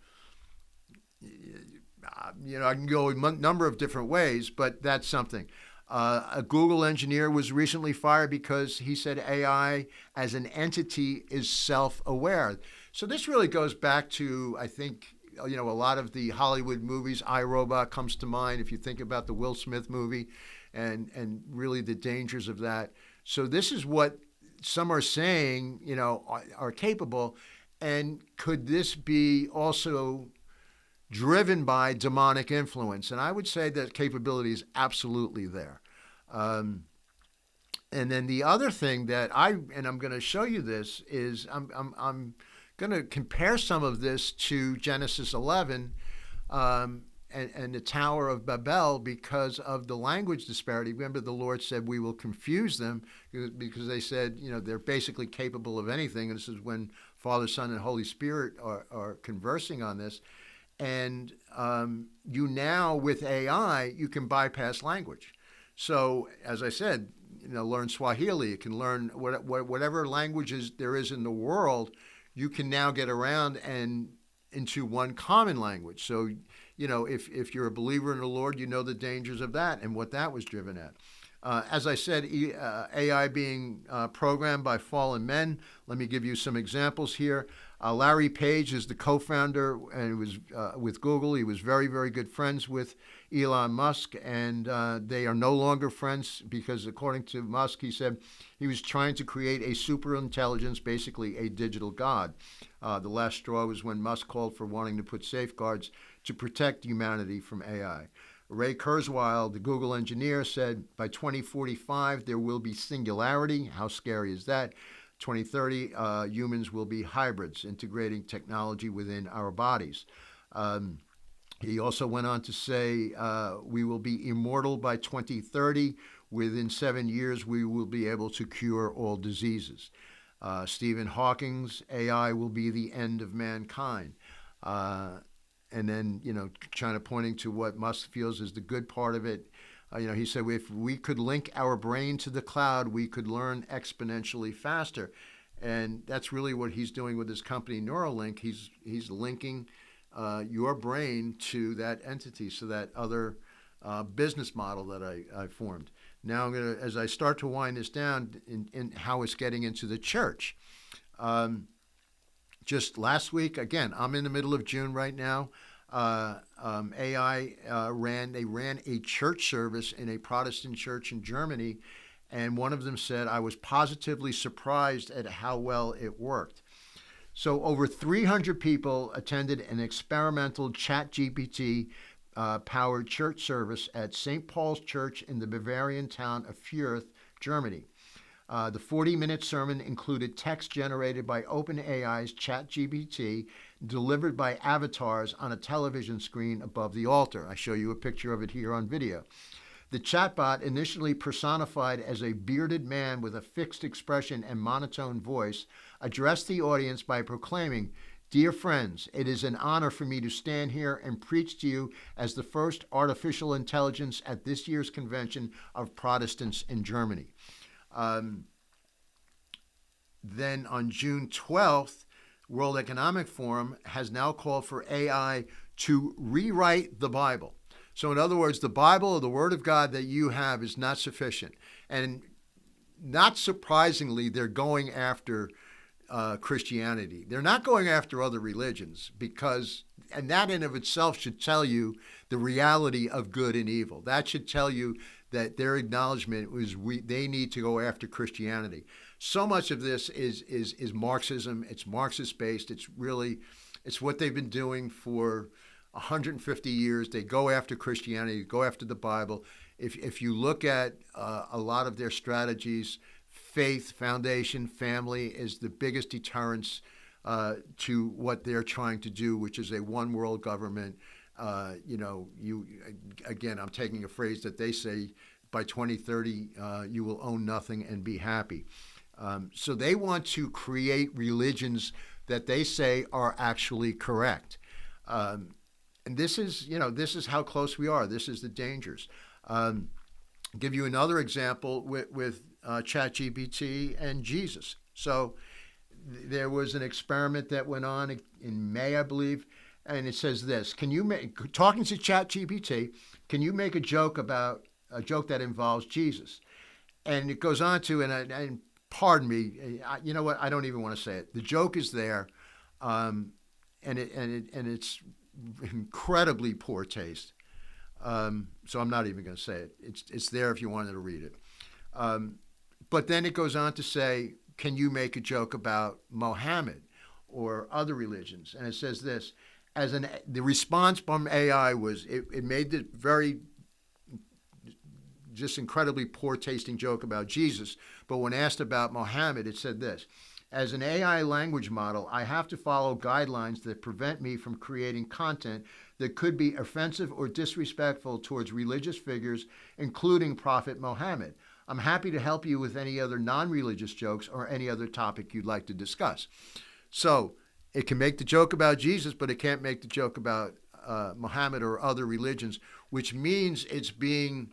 I can go a number of different ways, but that's something. A Google engineer was recently fired because he said AI as an entity is self-aware. So this really goes back to, I think, a lot of the Hollywood movies. iRobot comes to mind if you think about the Will Smith movie and really the dangers of that. So this is what some are saying, are capable. And could this be also driven by demonic influence? And I would say that capability is absolutely there. And then the other thing that I'm going to show you this, is I'm going to compare some of this to Genesis 11 and the Tower of Babel because of the language disparity. Remember, the Lord said we will confuse them because they said, they're basically capable of anything. And this is when Father, Son, and Holy Spirit are conversing on this. And you now, with AI, you can bypass language. So, as I said, learn Swahili. You can learn whatever languages there is in the world. You can now get around and into one common language. So, if you're a believer in the Lord, you know the dangers of that and what that was driven at. As I said, AI being programmed by fallen men. Let me give you some examples here. Larry Page is the co-founder, and it was with Google. He was very, very good friends with Elon Musk, and they are no longer friends because, according to Musk, he said he was trying to create a super intelligence, basically a digital god. The last straw was when Musk called for wanting to put safeguards to protect humanity from AI. Ray Kurzweil, the Google engineer, said by 2045 there will be singularity. How scary is that? 2030, humans will be hybrids, integrating technology within our bodies. He also went on to say we will be immortal by 2030. Within 7 years, we will be able to cure all diseases. Stephen Hawking's AI will be the end of mankind. And then, China pointing to what Musk feels is the good part of it. He said, if we could link our brain to the cloud, we could learn exponentially faster. And that's really what he's doing with his company, Neuralink. He's linking your brain to that entity, so that other business model that I formed. Now, as I start to wind this down in how it's getting into the church. Just last week, again, I'm in the middle of June right now. AI ran a church service in a Protestant church in Germany, and one of them said, I was positively surprised at how well it worked. So over 300 people attended an experimental ChatGPT powered church service at St. Paul's Church in the Bavarian town of Fürth, Germany. The 40-minute sermon included text generated by OpenAI's ChatGPT, delivered by avatars on a television screen above the altar. I show you a picture of it here on video. The chatbot, initially personified as a bearded man with a fixed expression and monotone voice, addressed the audience by proclaiming, Dear friends, it is an honor for me to stand here and preach to you as the first artificial intelligence at this year's convention of Protestants in Germany. Then on June 12th, World Economic Forum has now called for AI to rewrite the Bible. So in other words, the Bible or the Word of God that you have is not sufficient. And not surprisingly, they're going after Christianity. They're not going after other religions because, and that in of itself should tell you the reality of good and evil. That should tell you that their acknowledgement was they need to go after Christianity. So much of this is Marxism. It's Marxist based. It's what they've been doing for 150 years. They go after Christianity, go after the Bible. If you look at a lot of their strategies, faith, foundation, family is the biggest deterrence to what they're trying to do, which is a one world government. Again, I'm taking a phrase that they say, by 2030, you will own nothing and be happy. So they want to create religions that they say are actually correct. And this is how close we are. This is the dangers. I'll give you another example with ChatGPT and Jesus. So there was an experiment that went on in May, I believe, and it says this: talking to ChatGPT, can you make a joke that involves Jesus? And it goes on to, and pardon me, you know what? I don't even want to say it. The joke is there, and it's incredibly poor taste. So I'm not even going to say it. It's there if you wanted to read it. But then it goes on to say, can you make a joke about Mohammed or other religions? And it says this: the response from AI was it made the very just incredibly poor tasting joke about Jesus. But when asked about Mohammed, it said this: as an AI language model, I have to follow guidelines that prevent me from creating content that could be offensive or disrespectful towards religious figures, including Prophet Muhammad. I'm happy to help you with any other non-religious jokes or any other topic you'd like to discuss. So it can make the joke about Jesus, but it can't make the joke about Muhammad or other religions, which means it's being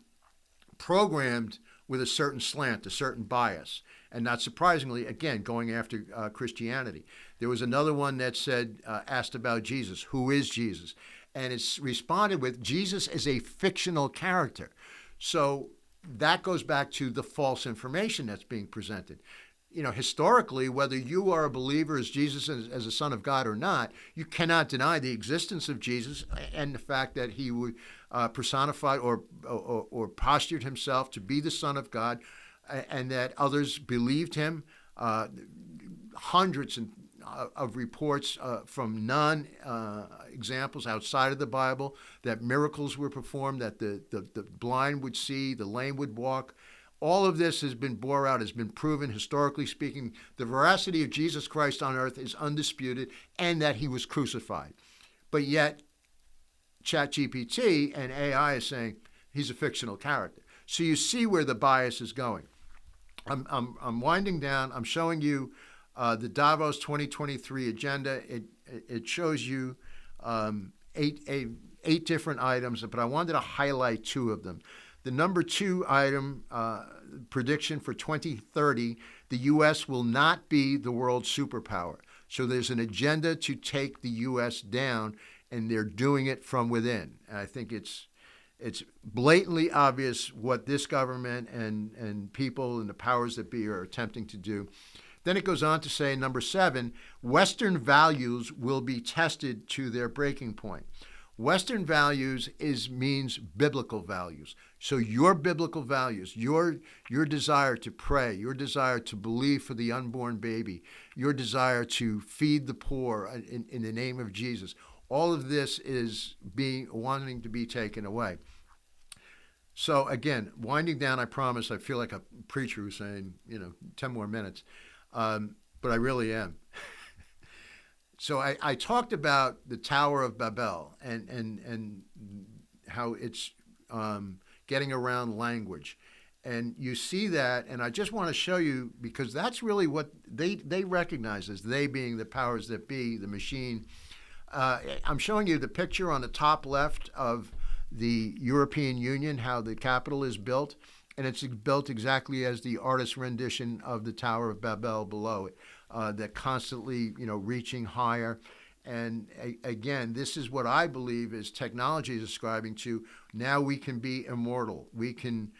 programmed with a certain slant, a certain bias. And not surprisingly, again, going after Christianity. There was another one that said, asked about Jesus, who is Jesus? And it's responded with, Jesus is a fictional character. So that goes back to the false information that's being presented. Historically, whether you are a believer as Jesus as a son of God or not, you cannot deny the existence of Jesus and the fact that he would personified or postured himself to be the Son of God, and that others believed him. Hundreds of reports from examples outside of the Bible that miracles were performed, that the blind would see, the lame would walk. All of this has been bore out, has been proven, historically speaking. The veracity of Jesus Christ on earth is undisputed, and that he was crucified. But yet, ChatGPT and AI is saying he's a fictional character. So you see where the bias is going. I'm winding down. I'm showing you the Davos 2023 agenda. It shows you eight different items, but I wanted to highlight two of them. The number 2 item, prediction for 2030, the U.S. will not be the world superpower. So there's an agenda to take the U.S. down, and they're doing it from within. And I think it's blatantly obvious what this government and people and the powers that be are attempting to do. Then it goes on to say, number 7, Western values will be tested to their breaking point. Western values means biblical values. So your biblical values, your desire to pray, your desire to believe for the unborn baby, your desire to feed the poor in the name of Jesus, all of this is wanting to be taken away. So again, winding down, I promise, I feel like a preacher who's saying, 10 more minutes, but I really am. So I talked about the Tower of Babel and how it's getting around language. And you see that, and I just want to show you, because that's really what they recognize as they being the powers that be, the machine. I'm showing you the picture on the top left of the European Union, how the Capitol is built, and it's built exactly as the artist's rendition of the Tower of Babel below it, that constantly, reaching higher. And again, this is what I believe is technology is ascribing to. Now we can be immortal. We can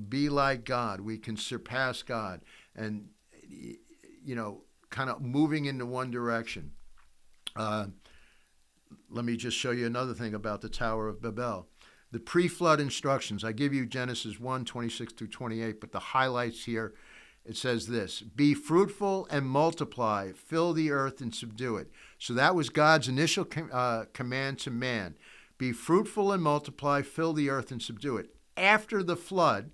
be like God. We can surpass God, and kind of moving into one direction. Let me just show you another thing about the Tower of Babel. The pre-flood instructions. I give you Genesis 1:26 through 28, but the highlights here, it says this: be fruitful and multiply, fill the earth and subdue it. So that was God's initial command to man. Be fruitful and multiply, fill the earth and subdue it. After the flood,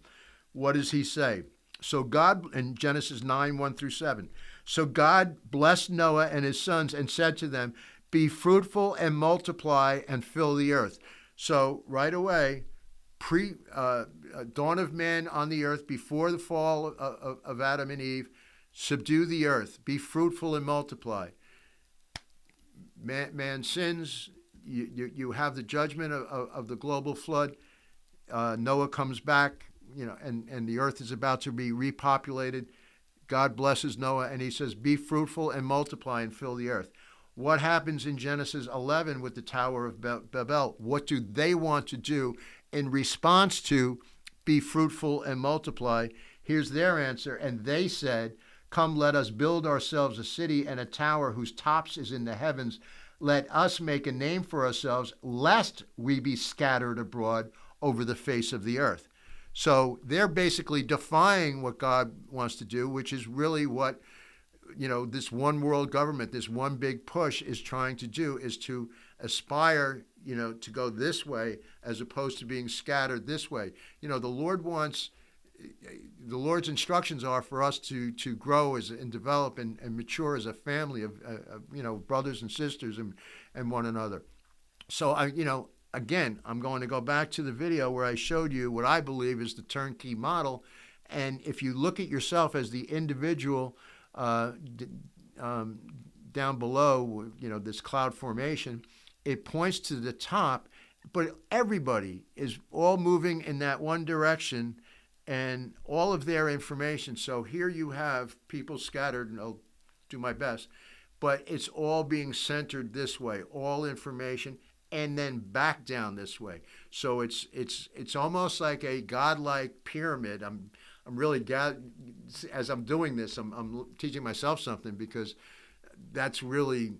what does he say? So God, in Genesis 9:1 through 7, so God blessed Noah and his sons and said to them, be fruitful and multiply and fill the earth. So right away, dawn of man on the earth, before the fall of Adam and Eve, subdue the earth, be fruitful and multiply. Man sins, you have the judgment of the global flood. Noah comes back, and the earth is about to be repopulated. God blesses Noah, and he says, be fruitful and multiply and fill the earth. What happens in Genesis 11 with the Tower of Babel? What do they want to do in response to be fruitful and multiply? Here's their answer. And they said, come, let us build ourselves a city and a tower whose tops is in the heavens. Let us make a name for ourselves, lest we be scattered abroad over the face of the earth. So they're basically defying what God wants to do, which is really what this one world government, this one big push is trying to do, is to aspire, to go this way as opposed to being scattered this way. The Lord's instructions are for us to grow and develop and mature as a family of brothers and sisters and one another. So again, I'm going to go back to the video where I showed you what I believe is the turnkey model. And if you look at yourself as the individual down below, this cloud formation, it points to the top, but everybody is all moving in that one direction and all of their information. So here you have people scattered, and I'll do my best, but it's all being centered this way, all information, and then back down this way. So it's almost like a godlike pyramid. I'm really, as I'm doing this, I'm teaching myself something, because that's really,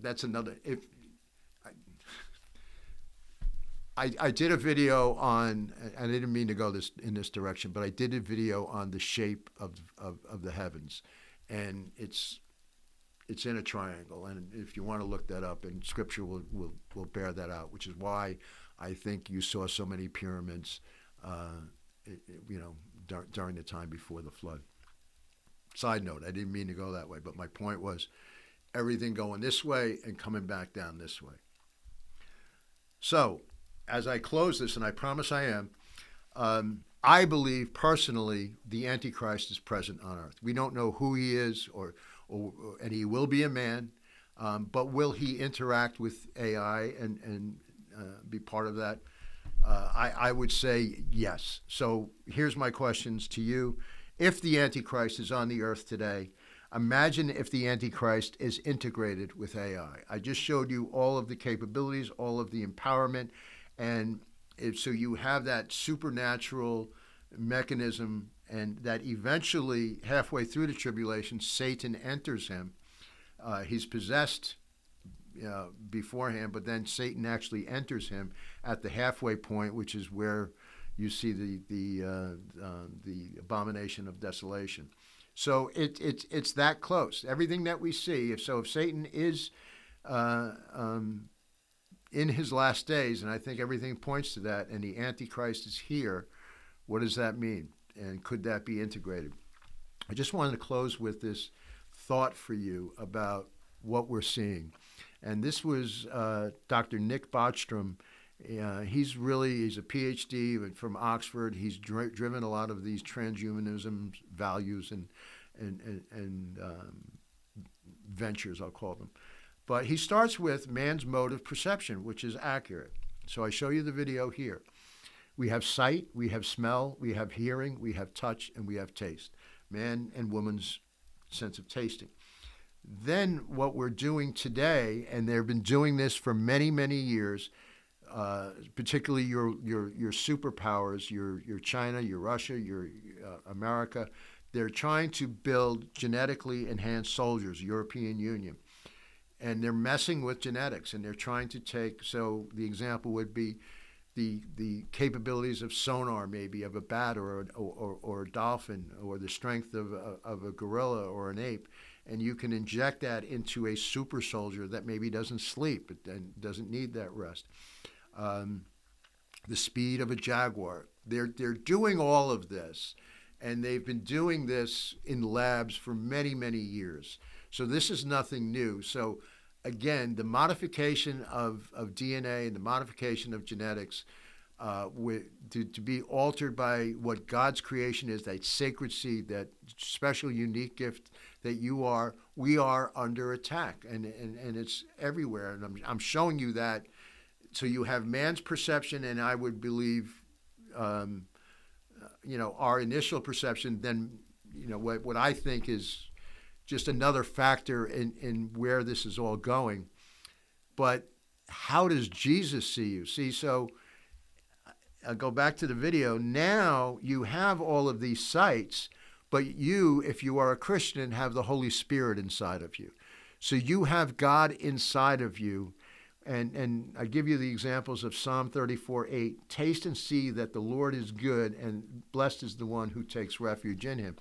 that's another. I did a video on, and I didn't mean to go in this direction, but I did a video on the shape of the heavens, and it's in a triangle. And if you want to look that up, and Scripture will bear that out, which is why I think you saw so many pyramids during the time before the flood. Side note, I didn't mean to go that way, but my point was everything going this way and coming back down this way. So, as I close this, and I promise I am, I believe personally the Antichrist is present on earth. We don't know who he is, and he will be a man, but will he interact with AI and be part of that? I would say yes. So here's my questions to you. If the Antichrist is on the earth today, imagine if the Antichrist is integrated with AI. I just showed you all of the capabilities, all of the empowerment, and so you have that supernatural mechanism, and that eventually, halfway through the tribulation, Satan enters him. He's possessed beforehand, but then Satan actually enters him at the halfway point, which is where you see the abomination of desolation. So it's that close. Everything that we see. If Satan is in his last days, and I think everything points to that, and the Antichrist is here, what does that mean? And could that be integrated? I just wanted to close with this thought for you about what we're seeing. And this was Dr. Nick Bostrom He's a PhD from Oxford. He's driven a lot of these transhumanism values and ventures, I'll call them. But he starts with man's mode of perception, which is accurate. So I show you the video here. We have sight, we have smell, we have hearing, we have touch, and we have taste. Man and woman's sense of tasting. Then what we're doing today, and they've been doing this for many, many years, particularly your superpowers, your China, your Russia, your America, they're trying to build genetically enhanced soldiers, European Union. And they're messing with genetics, and they're trying to take, so the example would be the capabilities of sonar, maybe of a bat or a dolphin, or the strength of a gorilla or an ape, and you can inject that into a super soldier that maybe doesn't sleep and doesn't need that rest. The speed of a jaguar. They're doing all of this, and they've been doing this in labs for many, many years. So this is nothing new. So again, the modification of DNA and the modification of genetics to be altered by what God's creation is, that sacred seed, that special, unique gift that we are under attack, and it's everywhere. And I'm showing you that. So you have man's perception, and I would believe, our initial perception, then, what I think is just another factor in where this is all going. But how does Jesus see you? See, so I'll go back to the video. Now you have all of these sights, but you, if you are a Christian, have the Holy Spirit inside of you. So you have God inside of you. And I give you the examples of Psalm 34:8. Taste and see that the Lord is good, and blessed is the one who takes refuge in him.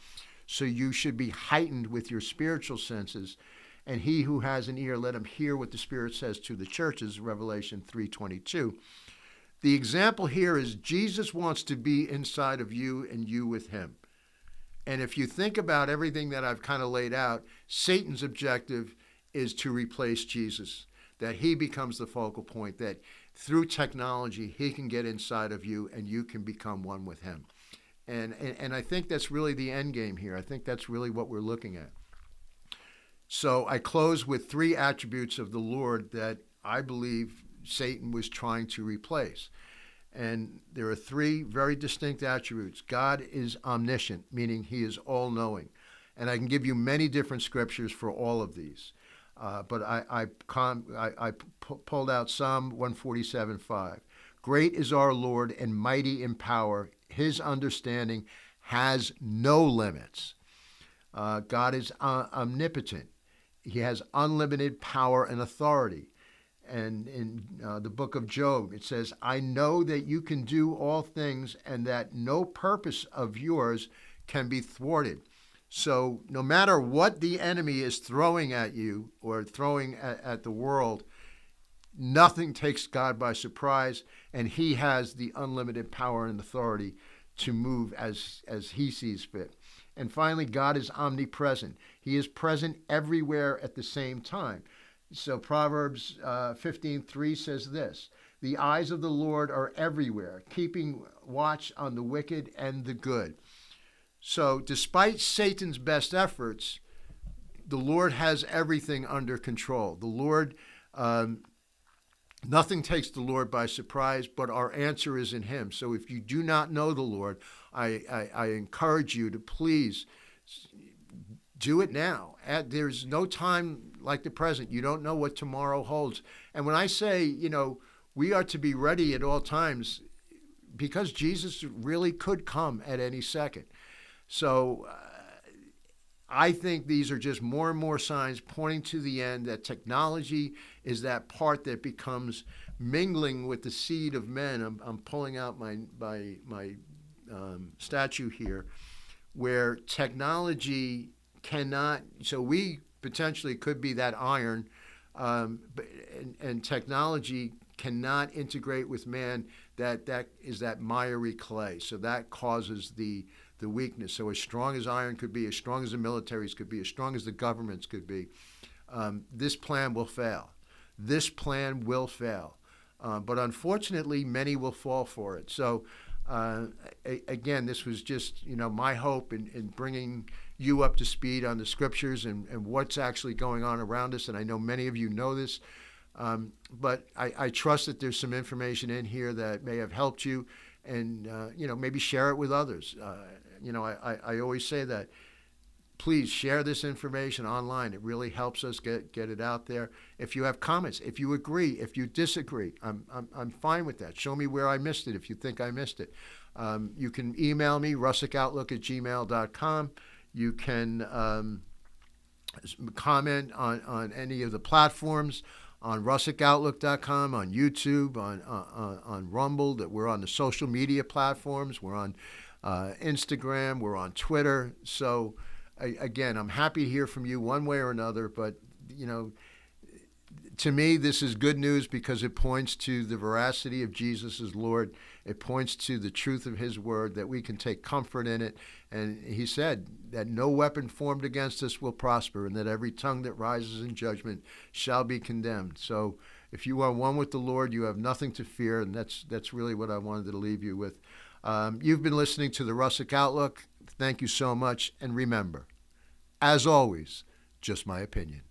So you should be heightened with your spiritual senses. And he who has an ear, let him hear what the Spirit says to the churches, Revelation 3:22. The example here is Jesus wants to be inside of you and you with him. And if you think about everything that I've kind of laid out, Satan's objective is to replace Jesus, that he becomes the focal point, that through technology, he can get inside of you and you can become one with him. And I think that's really the end game here. I think that's really what we're looking at. So I close with 3 attributes of the Lord that I believe Satan was trying to replace. And there are 3 very distinct attributes. God is omniscient, meaning he is all-knowing. And I can give you many different scriptures for all of these. But I pulled out Psalm 147:5. Great is our Lord and mighty in power. His understanding has no limits. God is omnipotent. He has unlimited power and authority. And in the book of Job, it says, I know that you can do all things and that no purpose of yours can be thwarted. So no matter what the enemy is throwing at you or throwing at the world, nothing takes God by surprise, and he has the unlimited power and authority to move as he sees fit. And finally, God is omnipresent. He is present everywhere at the same time. So Proverbs 15:3 says this, the eyes of the Lord are everywhere, keeping watch on the wicked and the good. So despite Satan's best efforts, the Lord has everything under control. The Lord, nothing takes the Lord by surprise, but our answer is in him. So if you do not know the Lord, I encourage you to please do it now. There's no time like the present. You don't know what tomorrow holds. And when I say, we are to be ready at all times, because Jesus really could come at any second. So I think these are just more and more signs pointing to the end, that technology is that part that becomes mingling with the seed of men. I'm pulling out my statue here, where technology cannot, so we potentially could be that iron, and technology cannot integrate with man, that is that miry clay. So that causes the weakness. So as strong as iron could be, as strong as the militaries could be, as strong as the governments could be, this plan will fail. This plan will fail. But unfortunately, many will fall for it. So, again, this was just, my hope in bringing you up to speed on the scriptures and what's actually going on around us. And I know many of you know this, but I trust that there's some information in here that may have helped you, and maybe share it with others. I always say that. Please share this information online. It really helps us get it out there. If you have comments, if you agree, if you disagree, I'm fine with that. Show me where I missed it if you think I missed it. You can email me, russickoutlook@gmail.com. You can comment on any of the platforms, on russickoutlook.com, on YouTube, on Rumble. That we're on the social media platforms. We're on Instagram. We're on Twitter. So again, I'm happy to hear from you one way or another, but, to me, this is good news because it points to the veracity of Jesus as Lord. It points to the truth of his word, that we can take comfort in it. And he said that no weapon formed against us will prosper, and that every tongue that rises in judgment shall be condemned. So if you are one with the Lord, you have nothing to fear, and that's really what I wanted to leave you with. You've been listening to the Russick Outlook. Thank you so much, and remember, as always, just my opinion.